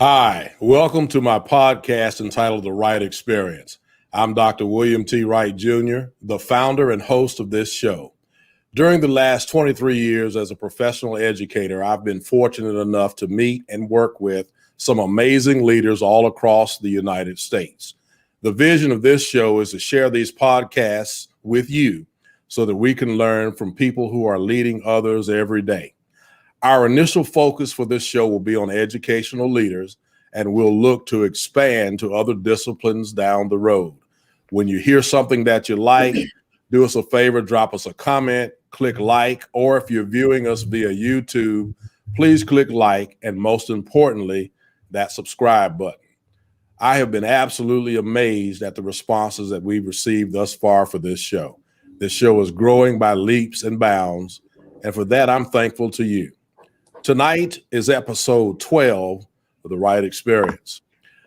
Hi, welcome to my podcast entitled The Wright Experience. I'm Dr. William T. Wright Jr., the founder and host of this show. During the last 23 years as a professional educator, I've been fortunate enough to meet and work with some amazing leaders all across the United States. The vision of this show is to share these podcasts with you so that we can learn from people who are leading others every day. Our initial focus for this show will be on educational leaders, and we'll look to expand to other disciplines down the road. When you hear something that you like, do us a favor, drop us a comment, click like, or if you're viewing us via YouTube, please click like, and most importantly, that subscribe button. I have been absolutely amazed at the responses that we've received thus far for this show. This show is growing by leaps and bounds, and for that, I'm thankful to you. Tonight is episode 12 of The Wright Experience.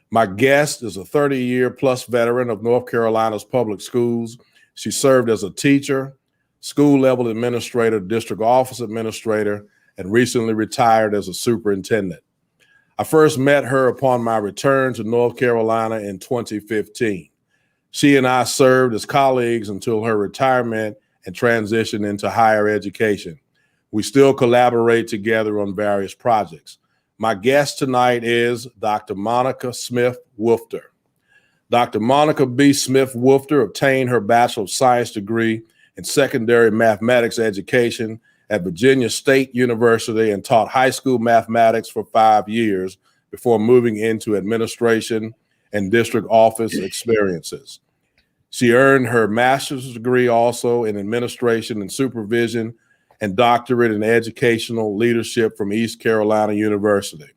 My guest is a 30-year plus veteran of North Carolina's public schools. She served as a teacher, school level administrator, district office administrator, and recently retired as a superintendent. I first met her upon my return to North Carolina in 2015. She and I served as colleagues until her retirement and transition into higher education. We still collaborate together on various projects. My guest tonight is Dr. Monica Smith-Woofter. Dr. Monica B. Smith-Woofter obtained her Bachelor of Science degree in secondary mathematics education at Virginia State University and taught high school mathematics for 5 years before moving into administration and district office experiences. She earned her master's degree also in administration and supervision and doctorate in educational leadership from East Carolina University.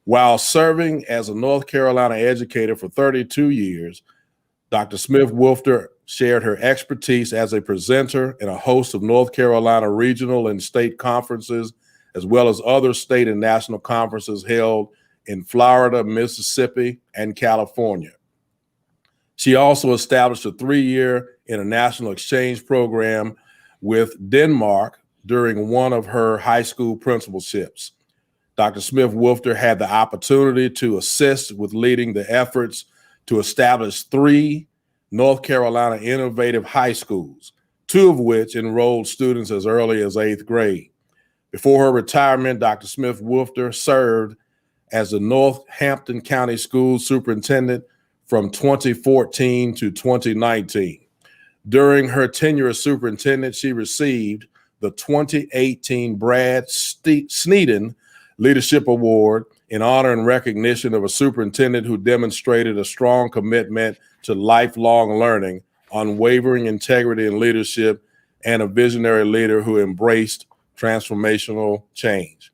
While serving as a North Carolina educator for 32 years, Dr. Smith-Woofter shared her expertise as a presenter and a host of North Carolina regional and state conferences, as well as other state and national conferences held in Florida, Mississippi, and California. She also established a 3-year international exchange program with Denmark during one of her high school principalships. Dr. Smith-Woofter had the opportunity to assist with leading the efforts to establish 3 North Carolina innovative high schools, 2 of which enrolled students as early as 8th grade. Before her retirement, Dr. Smith-Woofter served as the Northampton County Schools Superintendent from 2014 to 2019. During her tenure as superintendent, she received the 2018 Brad Sneeden Leadership Award in honor and recognition of a superintendent who demonstrated a strong commitment to lifelong learning, unwavering integrity and leadership, and a visionary leader who embraced transformational change.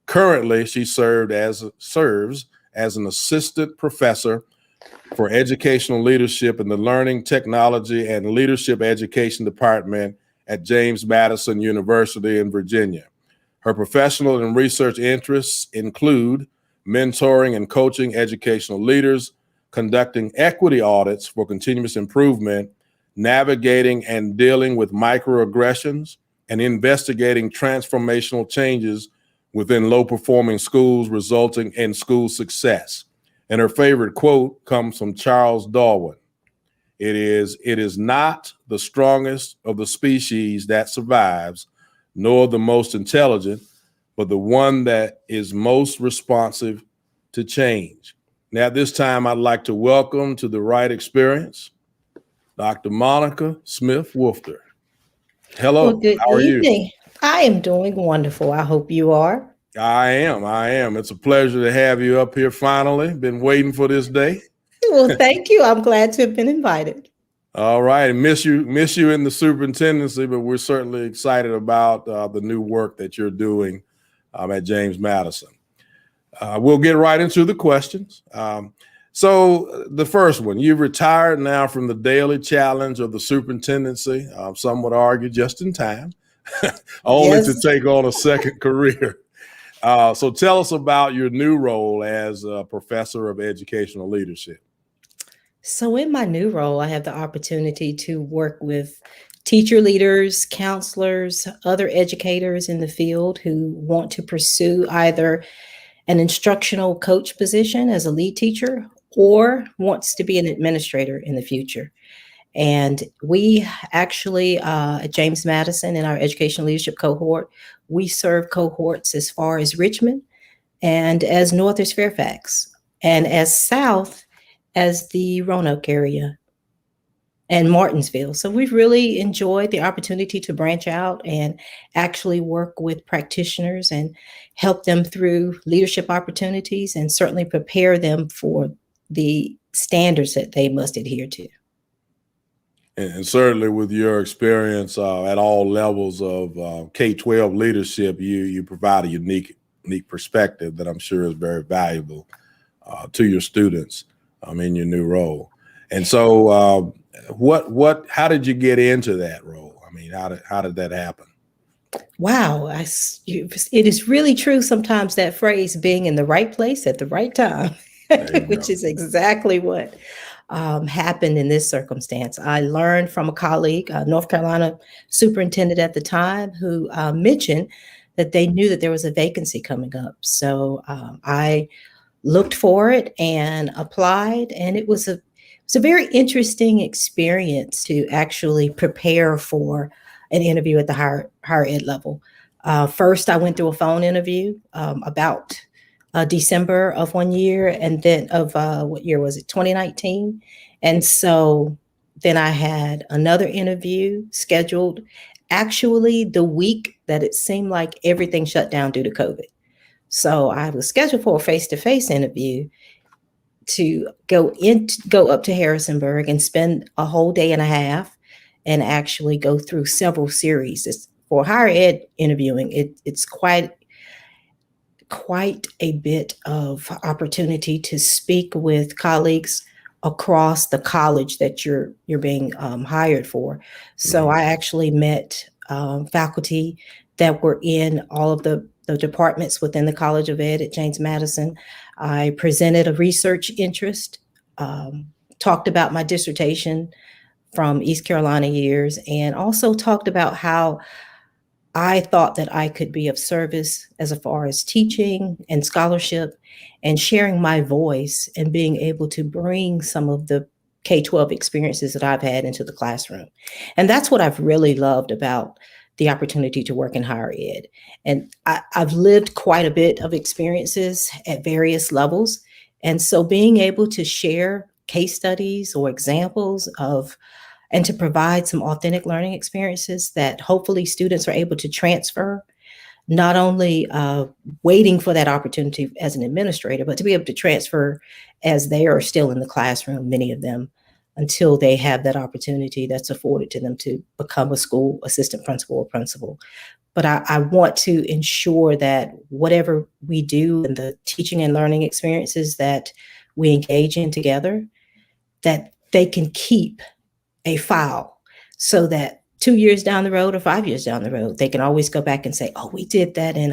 Currently, she serves as an assistant professor for educational leadership in the Learning, Technology, and Leadership Education Department at James Madison University in Virginia. Her professional and research interests include mentoring and coaching educational leaders, conducting equity audits for continuous improvement, navigating and dealing with microaggressions, and investigating transformational changes within low-performing schools resulting in school success. And her favorite quote comes from Charles Darwin. It is not the strongest of the species that survives, nor the most intelligent, but the one that is most responsive to change. Now, at this time, I'd like to welcome to the Wright Experience, Dr. Monica Smith-Woofter. Hello, Well, good how are evening. you? I am doing wonderful. I hope you are. I am. It's a pleasure to have you up here finally. Been waiting for this day. Well, thank you. I'm glad to have been invited. All right. Miss you in the superintendency, but we're certainly excited about the new work that you're doing at James Madison. We'll get right into the questions. So the first one, you've retired now from the daily challenge of the superintendency. Some would argue just in time, only Yes. to take on a second career. So tell us about your new role as a professor of educational leadership. So in my new role, I have the opportunity to work with teacher leaders, counselors, other educators in the field who want to pursue either an instructional coach position as a lead teacher or wants to be an administrator in the future. And we actually, at James Madison in our educational leadership cohort, we serve cohorts as far as Richmond and as north as Fairfax and as south as the Roanoke area and Martinsville. So we've really enjoyed the opportunity to branch out and actually work with practitioners and help them through leadership opportunities and certainly prepare them for the standards that they must adhere to. And certainly with your experience at all levels of K-12 leadership, you provide a unique perspective that I'm sure is very valuable to your students in your new role. And so how did you get into that role? I mean, how did that happen? Wow, it is really true sometimes, that phrase, being in the right place at the right time, which is exactly what happened in this circumstance. I learned from a colleague, North Carolina superintendent at the time, who mentioned that they knew that there was a vacancy coming up. So I looked for it and applied, and it was a very interesting experience to actually prepare for an interview at the higher ed level. First, I went through a phone interview about December of one year, and then of what year was it? 2019. And so then I had another interview scheduled actually the week that it seemed like everything shut down due to COVID. So I was scheduled for a face-to-face interview to go up to Harrisonburg and spend a whole day and a half and actually go through several series. For higher ed interviewing, it's quite a bit of opportunity to speak with colleagues across the college that you're being hired for. So I actually met faculty that were in all of the departments within the College of Ed at James Madison. I presented a research interest, talked about my dissertation from East Carolina years, and also talked about how I thought that I could be of service as far as teaching and scholarship and sharing my voice and being able to bring some of the K-12 experiences that I've had into the classroom. And that's what I've really loved about the opportunity to work in higher ed. And I've lived quite a bit of experiences at various levels. And so being able to share case studies or examples of and to provide some authentic learning experiences that hopefully students are able to transfer, not only waiting for that opportunity as an administrator, but to be able to transfer as they are still in the classroom, many of them, until they have that opportunity that's afforded to them to become a school assistant principal or principal. But I want to ensure that whatever we do in the teaching and learning experiences that we engage in together, that they can keep a file so that 2 years down the road or 5 years down the road, they can always go back and say, oh, we did that in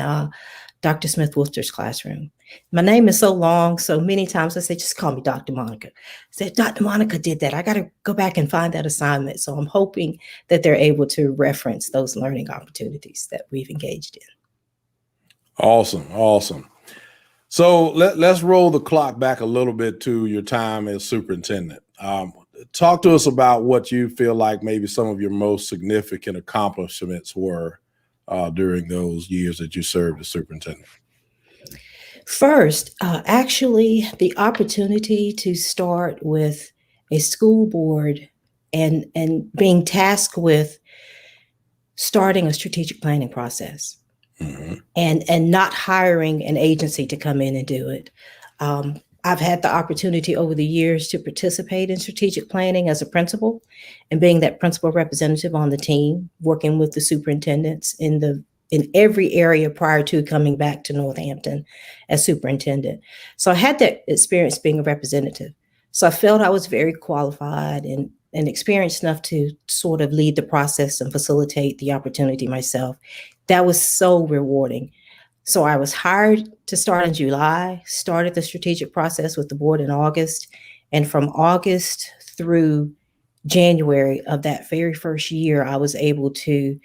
Dr. Smith-Woofter's classroom. My name is so long, so many times I say, just call me Dr. Monica. I said, Dr. Monica did that. I got to go back and find that assignment. So I'm hoping that they're able to reference those learning opportunities that we've engaged in. Awesome. So let's roll the clock back a little bit to your time as superintendent. Talk to us about what you feel like maybe some of your most significant accomplishments were during those years that you served as superintendent. First, actually, the opportunity to start with a school board and being tasked with starting a strategic planning process, and not hiring an agency to come in and do it. I've had the opportunity over the years to participate in strategic planning as a principal and being that principal representative on the team, working with the superintendents in every area prior to coming back to Northampton as superintendent. So I had that experience being a representative. So I felt I was very qualified and experienced enough to sort of lead the process and facilitate the opportunity myself. That was so rewarding. So I was hired to start in July, started the strategic process with the board in August. And from August through January of that very first year, I was able to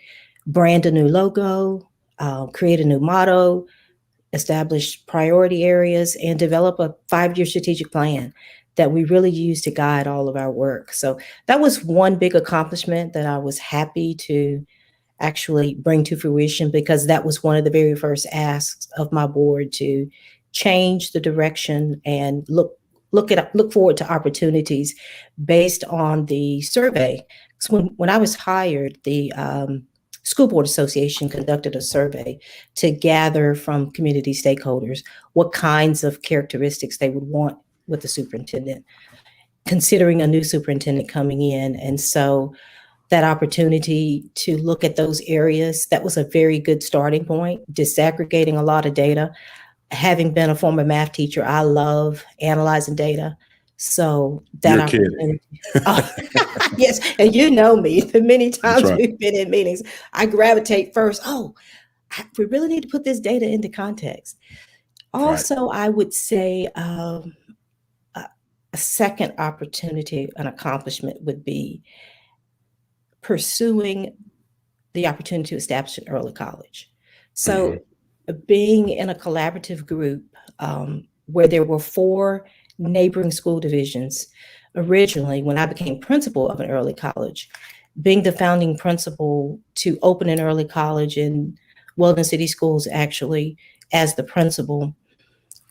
brand a new logo, create a new motto, establish priority areas, and develop a 5-year strategic plan that we really use to guide all of our work. So that was one big accomplishment that I was happy to actually bring to fruition, because that was one of the very first asks of my board, to change the direction and look forward to opportunities based on the survey. So when I was hired, the School Board Association conducted a survey to gather from community stakeholders what kinds of characteristics they would want with the superintendent, considering a new superintendent coming in. And so that opportunity to look at those areas, that was a very good starting point, disaggregating a lot of data. Having been a former math teacher, I love analyzing data. So that opportunity. Yes, and you know me, the many times we've been in meetings, I gravitate first. We really need to put this data into context. Also, I would say a second opportunity, an accomplishment, would be pursuing the opportunity to establish an early college. So being in a collaborative group where there were 4 neighboring school divisions, originally when I became principal of an early college, being the founding principal to open an early college in Weldon City Schools, actually, as the principal.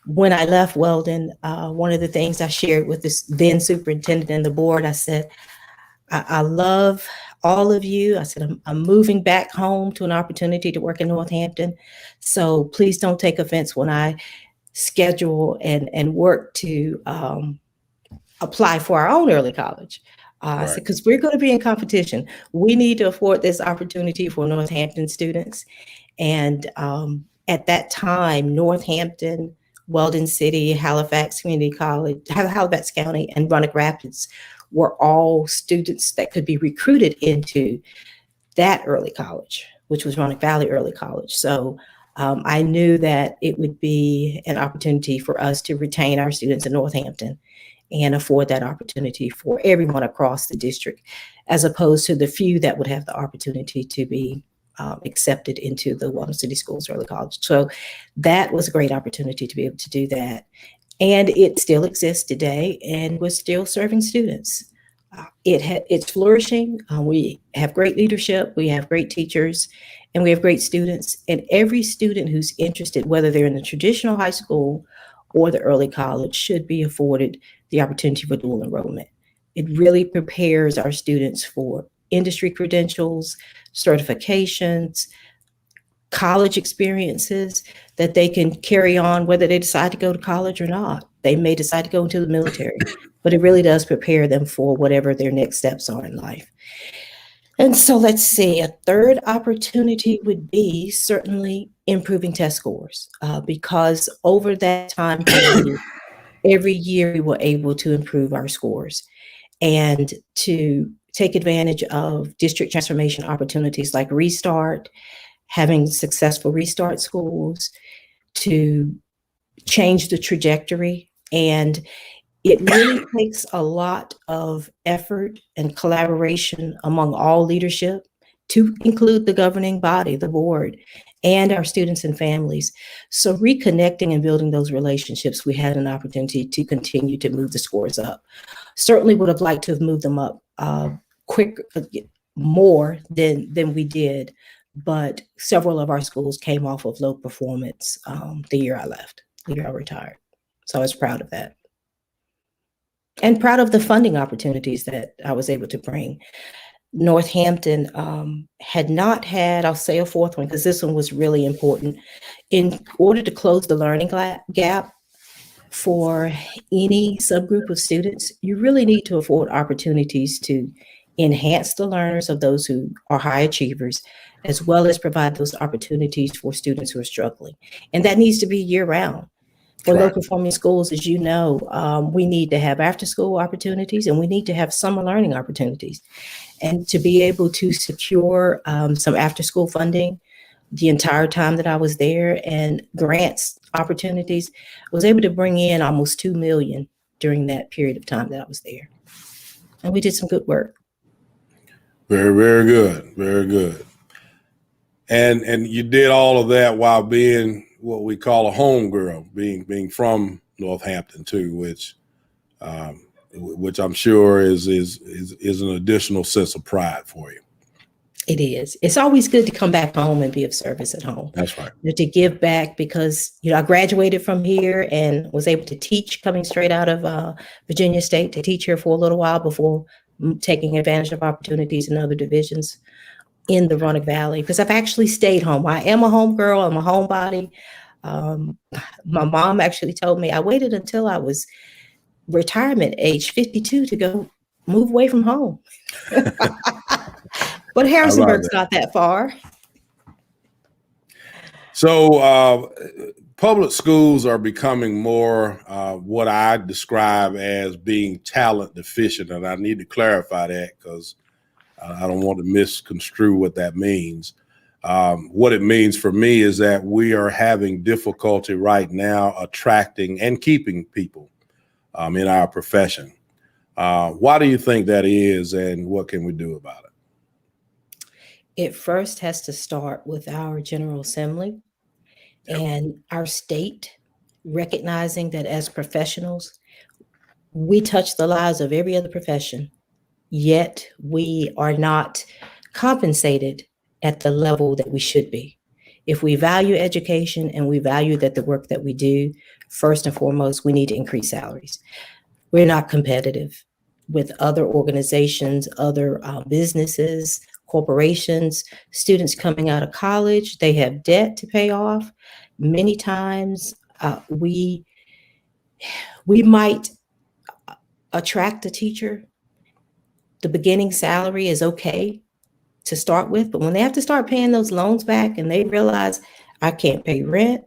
When I left Weldon, one of the things I shared with this then superintendent and the board, I said, I love all of you. I said, I'm moving back home to an opportunity to work in Northampton. So please don't take offense when I schedule and work to apply for our own early college. I said, because we're going to be in competition. We need to afford this opportunity for Northampton students. And at that time, Northampton, Weldon City, Halifax Community College, Halifax County, and Roanoke Rapids were all students that could be recruited into that early college, which was Roanoke Valley Early College. So I knew that it would be an opportunity for us to retain our students in Northampton and afford that opportunity for everyone across the district, as opposed to the few that would have the opportunity to be accepted into the Weldon City Schools Early College. So that was a great opportunity to be able to do that. And it still exists today, and we're still serving students. It's flourishing. We have great leadership, we have great teachers, and we have great students. And every student who's interested, whether they're in the traditional high school or the early college, should be afforded the opportunity for dual enrollment. It really prepares our students for industry credentials, certifications, college experiences that they can carry on whether they decide to go to college or not. They may decide to go into the military, but it really does prepare them for whatever their next steps are in life. And so let's see, a third opportunity would be certainly improving test scores, because over that time period, every year we were able to improve our scores and to take advantage of district transformation opportunities like Restart, having successful Restart schools, to change the trajectory. And it really takes a lot of effort and collaboration among all leadership, to include the governing body, the board, and our students and families. So reconnecting and building those relationships, we had an opportunity to continue to move the scores up. Certainly would have liked to have moved them up more than we did, but several of our schools came off of low performance the year I left, the year I retired. So I was proud of that. And proud of the funding opportunities that I was able to bring. Northampton had not had, I'll say a fourth one, because this one was really important. In order to close the learning gap for any subgroup of students, you really need to afford opportunities to enhance the learners of those who are high achievers, as well as provide those opportunities for students who are struggling. And that needs to be year round. For low performing schools, as you know, we need to have after school opportunities, and we need to have summer learning opportunities. And to be able to secure some after school funding the entire time that I was there, and grants opportunities, I was able to bring in almost $2 million during that period of time that I was there. And we did some good work. Very, very good. Very good. And you did all of that while being what we call a home girl, being from Northampton too, which I'm sure is an additional sense of pride for you. It is. It's always good to come back home and be of service at home. That's right. To give back, because I graduated from here and was able to teach coming straight out of Virginia State, to teach here for a little while before taking advantage of opportunities in other divisions in the Roanoke Valley, because I've actually stayed home. I am a home girl. I'm a homebody. My mom actually told me I waited until I was retirement age 52 to go move away from home. But Harrisonburg's not that far. So public schools are becoming more what I describe as being talent deficient. And I need to clarify that because I don't want to misconstrue what that means. What it means for me is that we are having difficulty right now attracting and keeping people in our profession. Why do you think that is, and what can we do about it? It first has to start with our General Assembly and our state recognizing that as professionals, we touch the lives of every other profession, yet we are not compensated at the level that we should be. If we value education and we value that the work that we do, first and foremost, we need to increase salaries. We're not competitive with other organizations, other businesses, corporations, students coming out of college. They have debt to pay off. Many times we might attract a teacher. The beginning salary is okay to start with, but when they have to start paying those loans back and they realize I can't pay rent,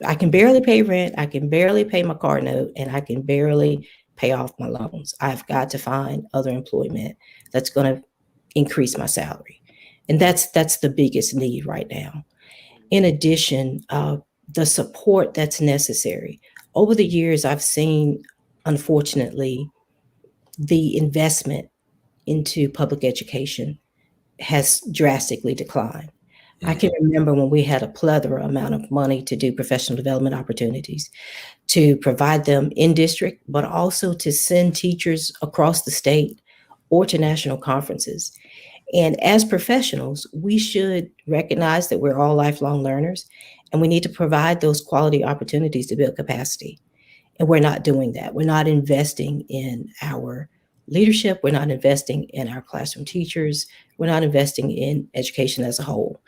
I can barely pay rent, I can barely pay my car note, and I can barely pay off my loans. I've got to find other employment that's going to increase my salary. And that's the biggest need right now. In addition, the support that's necessary. Over the years, I've seen, unfortunately, the investment into public education has drastically declined. I can remember when we had a plethora amount of money to do professional development opportunities, to provide them in district, but also to send teachers across the state or to national conferences. And as professionals, we should recognize that we're all lifelong learners, and we need to provide those quality opportunities to build capacity. And we're not doing that. We're not investing in our leadership. We're not investing in our classroom teachers. We're not investing in education as a whole.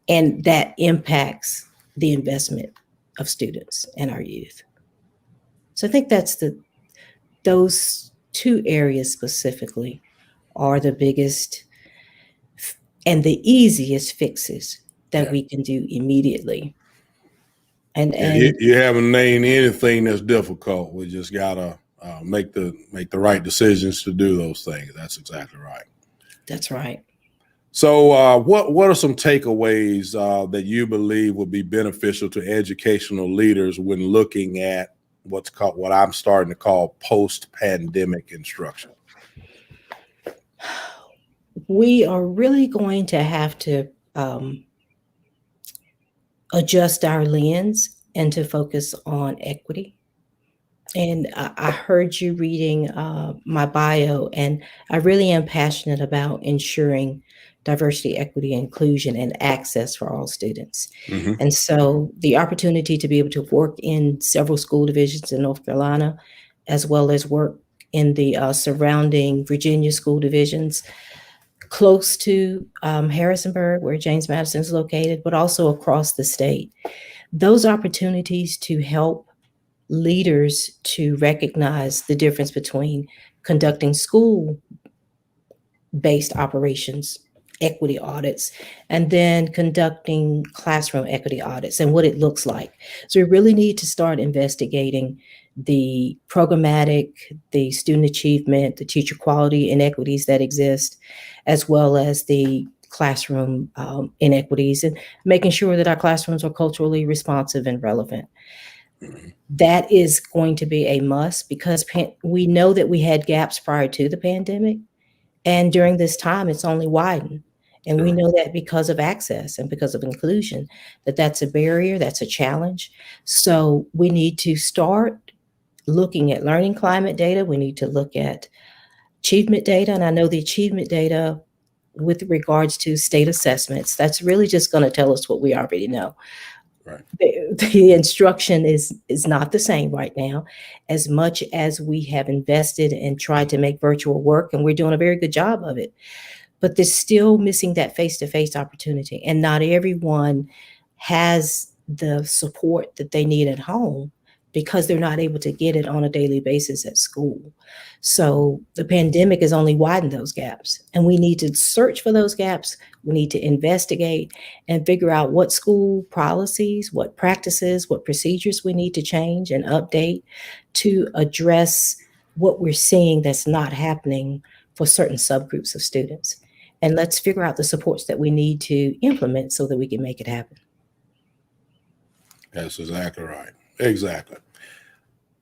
And that impacts the investment of students and our youth. So I think those two areas specifically are the biggest and the easiest fixes that we can do immediately. And you haven't named anything that's difficult. We just gotta make the right decisions to do those things. That's exactly right. That's right. So what are some takeaways that you believe would be beneficial to educational leaders when looking at what I'm starting to call post-pandemic instruction? We are really going to have to adjust our lens and to focus on equity. And I heard you reading my bio, and I really am passionate about ensuring diversity, equity, inclusion, and access for all students. Mm-hmm. And so the opportunity to be able to work in several school divisions in North Carolina, as well as work in the surrounding Virginia school divisions, close to Harrisonburg, where James Madison is located, but also across the state. Those opportunities to help leaders to recognize the difference between conducting school-based operations, equity audits, and then conducting classroom equity audits and what it looks like. So we really need to start investigating the programmatic, the student achievement, the teacher quality inequities that exist, as well as the classroom inequities, and making sure that our classrooms are culturally responsive and relevant. That is going to be a must, because we know that we had gaps prior to the pandemic, and during this time, it's only widened. And we know that because of access and because of inclusion, that's a barrier, that's a challenge. So we need to start looking at learning climate data. We need to look at achievement data. And I know the achievement data with regards to state assessments, that's really just going to tell us what we already know. Right. The instruction is not the same right now, as much as we have invested and tried to make virtual work, and we're doing a very good job of it. But there's still missing that face-to-face opportunity. And not everyone has the support that they need at home because they're not able to get it on a daily basis at school. So the pandemic has only widened those gaps. And we need to search for those gaps. We need to investigate and figure out what school policies, what practices, what procedures we need to change and update to address what we're seeing that's not happening for certain subgroups of students. And let's figure out the supports that we need to implement so that we can make it happen. That's exactly right. Exactly.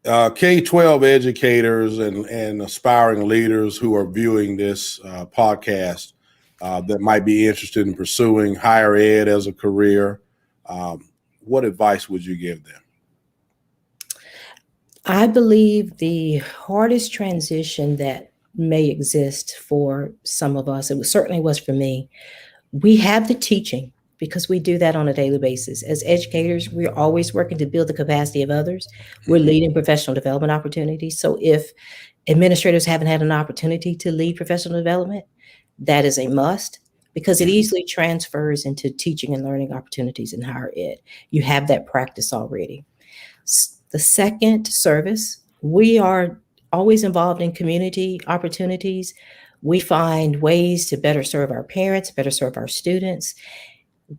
K-12 educators and aspiring leaders who are viewing this podcast that might be interested in pursuing higher ed as a career, what advice would you give them? I believe the hardest transition that may exist for some of us, certainly was for me. We have the teaching because we do that on a daily basis. As educators, we're always working to build the capacity of others. We're leading professional development opportunities. So if administrators haven't had an opportunity to lead professional development, that is a must because it easily transfers into teaching and learning opportunities in higher ed. You have that practice already. The second, service. We are always involved in community opportunities. We find ways to better serve our parents, better serve our students.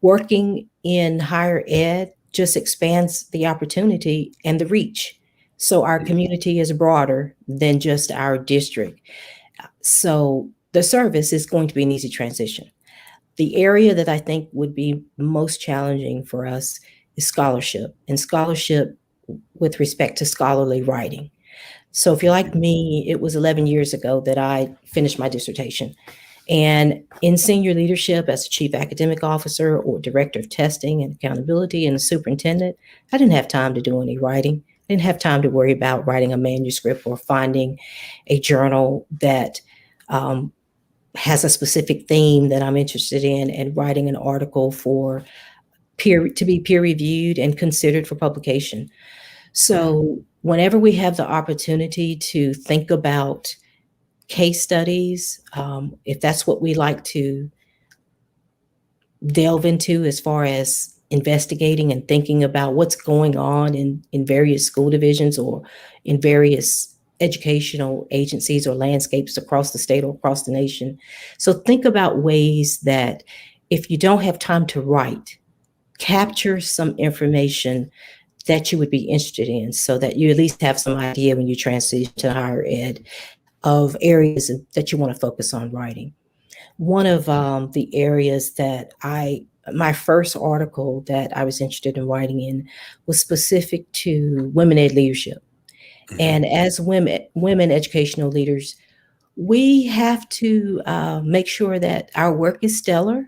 Working in higher ed just expands the opportunity and the reach. So our community is broader than just our district. So the service is going to be an easy transition. The area that I think would be most challenging for us is scholarship, and scholarship with respect to scholarly writing. So if you're like me, it was 11 years ago that I finished my dissertation. And in senior leadership as a chief academic officer or director of testing and accountability and a superintendent, I didn't have time to do any writing. I didn't have time to worry about writing a manuscript or finding a journal that has a specific theme that I'm interested in and writing an article to be peer reviewed and considered for publication. So whenever we have the opportunity to think about case studies, if that's what we like to delve into as far as investigating and thinking about what's going on in various school divisions or in various educational agencies or landscapes across the state or across the nation. So think about ways that if you don't have time to write, capture some information that you would be interested in so that you at least have some idea when you transition to higher ed of areas that you want to focus on writing. One of the areas that my first article that I was interested in writing in was specific to women ed leadership. And as women educational leaders, we have to make sure that our work is stellar.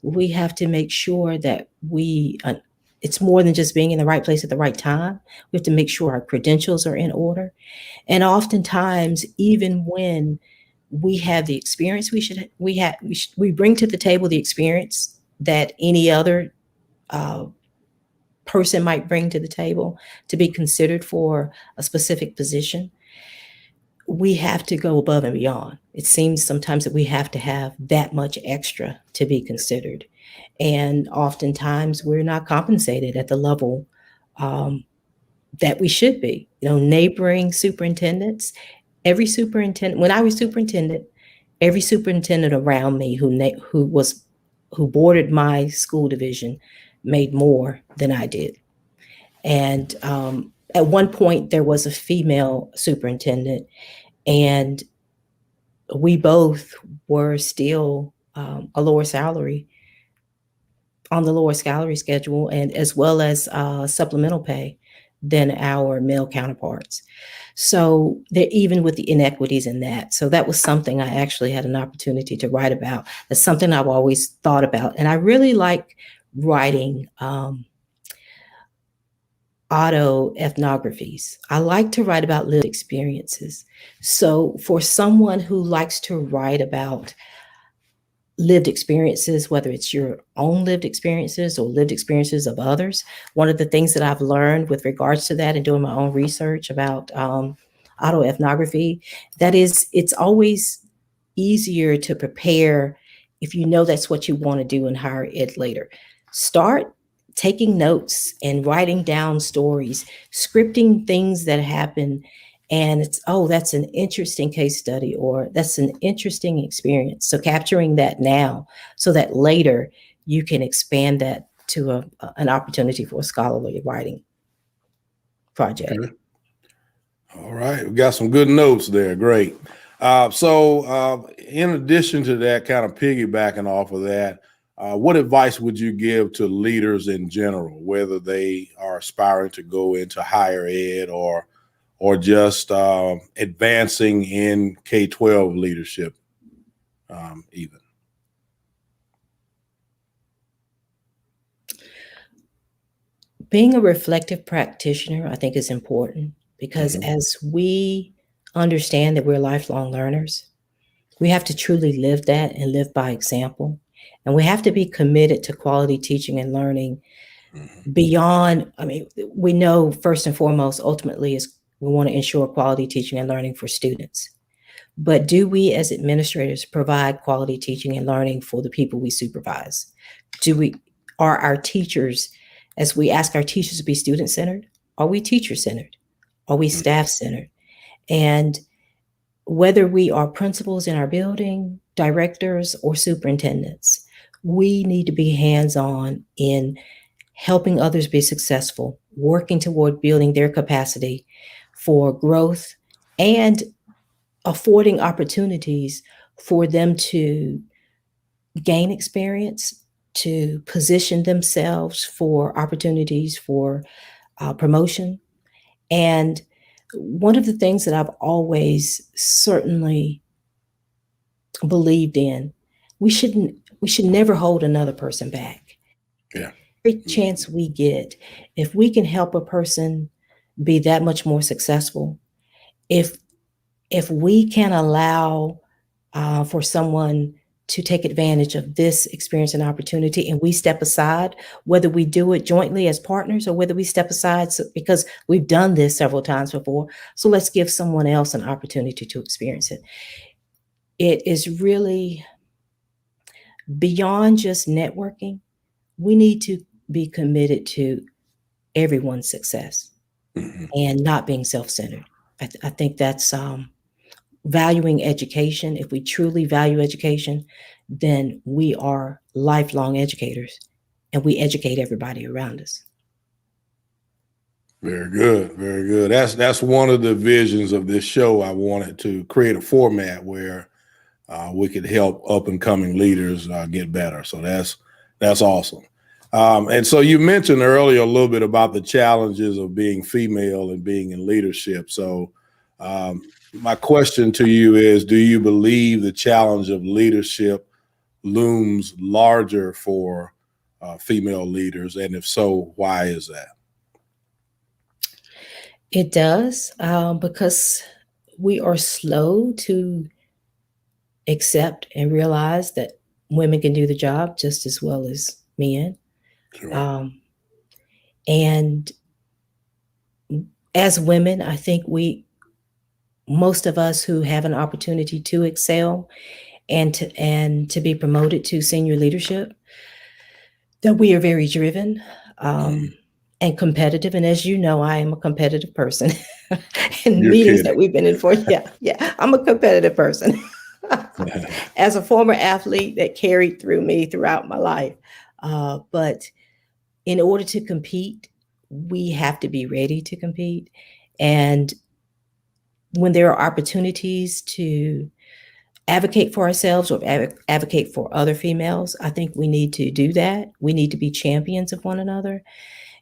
We have to make sure that it's more than just being in the right place at the right time. We have to make sure our credentials are in order. And oftentimes, even when we have the experience we bring to the table the experience that any other person might bring to the table to be considered for a specific position, we have to go above and beyond. It seems sometimes that we have to have that much extra to be considered. And oftentimes we're not compensated at the level that we should be. Neighboring superintendents, when I was superintendent, every superintendent around me who boarded my school division made more than I did. And at one point there was a female superintendent, and we both were still on the lower salary schedule, and as well as supplemental pay. than our male counterparts. So they're even with the inequities in that. So that was something I actually had an opportunity to write about. That's something I've always thought about. And I really like writing autoethnographies. I like to write about lived experiences. So for someone who likes to write about lived experiences, whether it's your own lived experiences or lived experiences of others, one of the things that I've learned with regards to that and doing my own research about autoethnography, that is, it's always easier to prepare if you know that's what you want to do in higher ed later. Start taking notes and writing down stories, scripting things that happen. And it's, oh, that's an interesting case study, or that's an interesting experience. So capturing that now so that later you can expand that to an opportunity for a scholarly writing project. Okay. All right. We got some good notes there. Great. So in addition to that, kind of piggybacking off of that, what advice would you give to leaders in general, whether they are aspiring to go into higher ed or just advancing in K-12 leadership even? Being a reflective practitioner, I think, is important because as we understand that we're lifelong learners, we have to truly live that and live by example. And we have to be committed to quality teaching and learning beyond, I mean, we know first and foremost, ultimately, is we want to ensure quality teaching and learning for students. But do we as administrators provide quality teaching and learning for the people we supervise? Are our teachers, as we ask our teachers to be student-centered, are we teacher-centered? Are we staff-centered? And whether we are principals in our building, directors, or superintendents, we need to be hands-on in helping others be successful, working toward building their capacity for growth and affording opportunities for them to gain experience, to position themselves for opportunities for promotion. And one of the things that I've always certainly believed in, we should never hold another person back. Yeah. Every chance we get, if we can help a person be that much more successful, if we can allow for someone to take advantage of this experience and opportunity, and we step aside, whether we do it jointly as partners or whether we step aside because we've done this several times before, so let's give someone else an opportunity to experience it. It is really beyond just networking. We need to be committed to everyone's success and not being self-centered. I think that's valuing education. If we truly value education, then we are lifelong educators and we educate everybody around us. Very good. Very good. That's one of the visions of this show. I wanted to create a format where we could help up and coming leaders get better. So that's awesome. And so you mentioned earlier a little bit about the challenges of being female and being in leadership. So my question to you is, do you believe the challenge of leadership looms larger for female leaders? And if so, why is that? It does, because we are slow to accept and realize that women can do the job just as well as men. Sure. And as women, I think most of us who have an opportunity to excel and to be promoted to senior leadership, that we are very driven and competitive. And as you know, I am a competitive person. In You're meetings kidding. that we've been in for, yeah, I'm a competitive person. As a former athlete, that carried through me throughout my life. But in order to compete, we have to be ready to compete. And when there are opportunities to advocate for ourselves or advocate for other females, I think we need to do that. We need to be champions of one another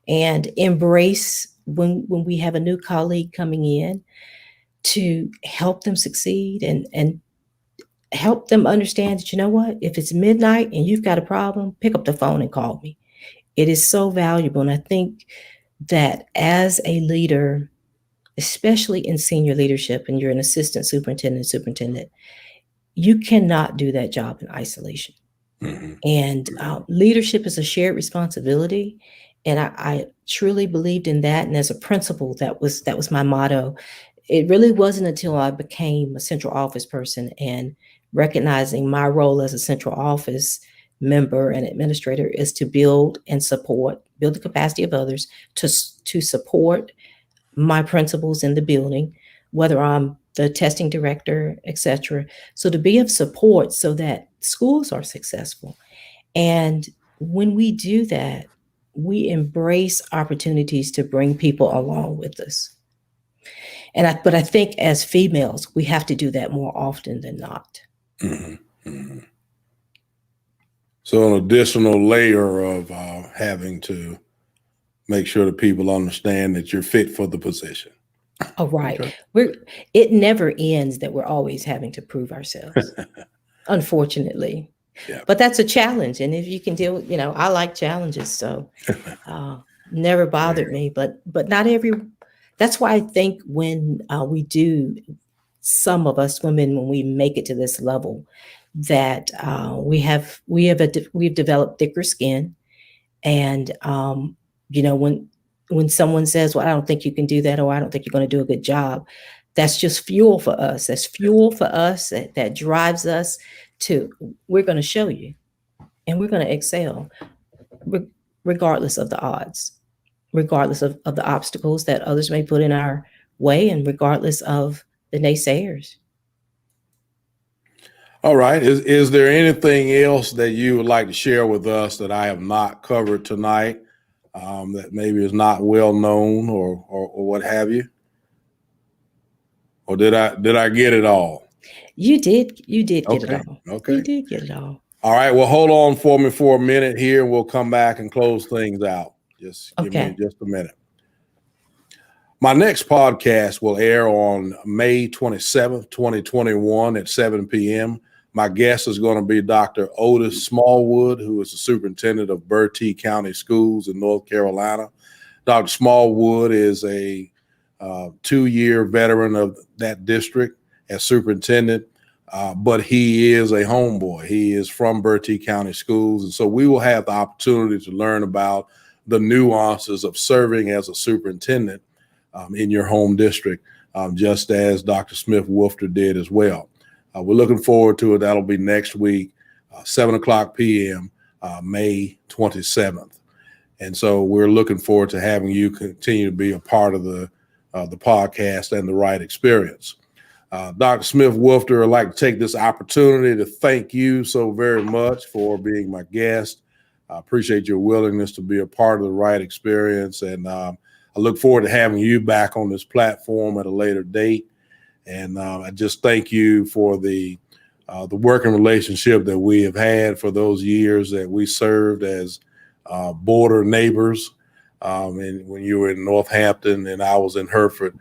and embrace when we have a new colleague coming in, to help them succeed and help them understand that, you know what, if it's midnight and you've got a problem, pick up the phone and call me. It is so valuable. And I think that as a leader, especially in senior leadership, and you're an assistant superintendent, you cannot do that job in isolation. Mm-hmm. And leadership is a shared responsibility. And I truly believed in that. And as a principal, that was my motto. It really wasn't until I became a central office person and recognizing my role as a central office member and administrator is to build the capacity of others to support my principals in the building, whether I'm the testing director, etc. So to be of support so that schools are successful. And when we do that, we embrace opportunities to bring people along with us. But I think as females, we have to do that more often than not. Mm-hmm. Mm-hmm. So an additional layer of having to make sure that people understand that you're fit for the position. Oh, right. Okay. It never ends that we're always having to prove ourselves, unfortunately. Yeah. But that's a challenge. And if you can deal with, I like challenges. So never bothered me. But not that's why I think when some of us women, when we make it to this level, that we've developed thicker skin. And, when someone says, well, I don't think you can do that, or I don't think you're going to do a good job, that's just fuel for us. That's fuel for us that drives us to, we're going to show you and we're going to excel regardless of the odds, regardless of the obstacles that others may put in our way, and regardless of the naysayers. All right. Is there anything else that you would like to share with us that I have not covered tonight, that maybe is not well known or what have you? Or did I get it all? You did get it all. Okay. You did get it all. All right. Well, hold on for me for a minute here, and we'll come back and close things out. Just give me just a minute. My next podcast will air on May 27th, 2021 at 7 p.m. My guest is going to be Dr. Otis Smallwood, who is the superintendent of Bertie County Schools in North Carolina. Dr. Smallwood is a 2-year veteran of that district as superintendent, but he is a homeboy. He is from Bertie County Schools, and so we will have the opportunity to learn about the nuances of serving as a superintendent in your home district, just as Dr. Smith-Woofter did as well. We're looking forward to it. That'll be next week, 7 o'clock p.m., May 27th. And so we're looking forward to having you continue to be a part of the podcast and the Wright experience. Dr. Smith-Woofter, I'd like to take this opportunity to thank you so very much for being my guest. I appreciate your willingness to be a part of the Wright experience, and I look forward to having you back on this platform at a later date. And I just thank you for the working relationship that we have had for those years that we served as border neighbors. And when you were in Northampton and I was in Hereford,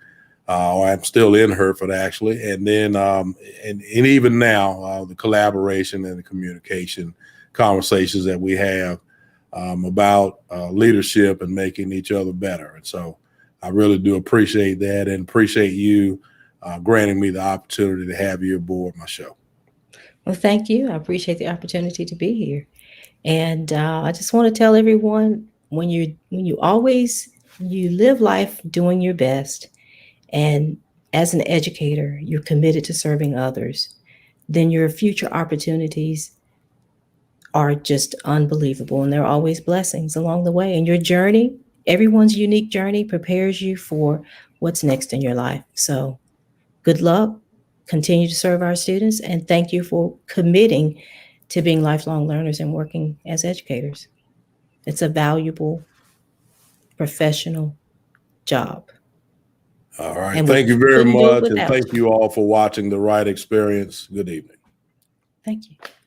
or I'm still in Hereford actually. And then and even now, the collaboration and the communication conversations that we have about leadership and making each other better. And so I really do appreciate that, and appreciate you granting me the opportunity to have you aboard my show. Well, thank you. I appreciate the opportunity to be here. And I just want to tell everyone, when you live life doing your best, and as an educator, you're committed to serving others, then your future opportunities are just unbelievable. And there are always blessings along the way. And your journey, everyone's unique journey, prepares you for what's next in your life. So good luck. Continue to serve our students. And thank you for committing to being lifelong learners and working as educators. It's a valuable professional job. All right. And thank you very much. And thank you you all for watching the Wright Experience. Good evening. Thank you.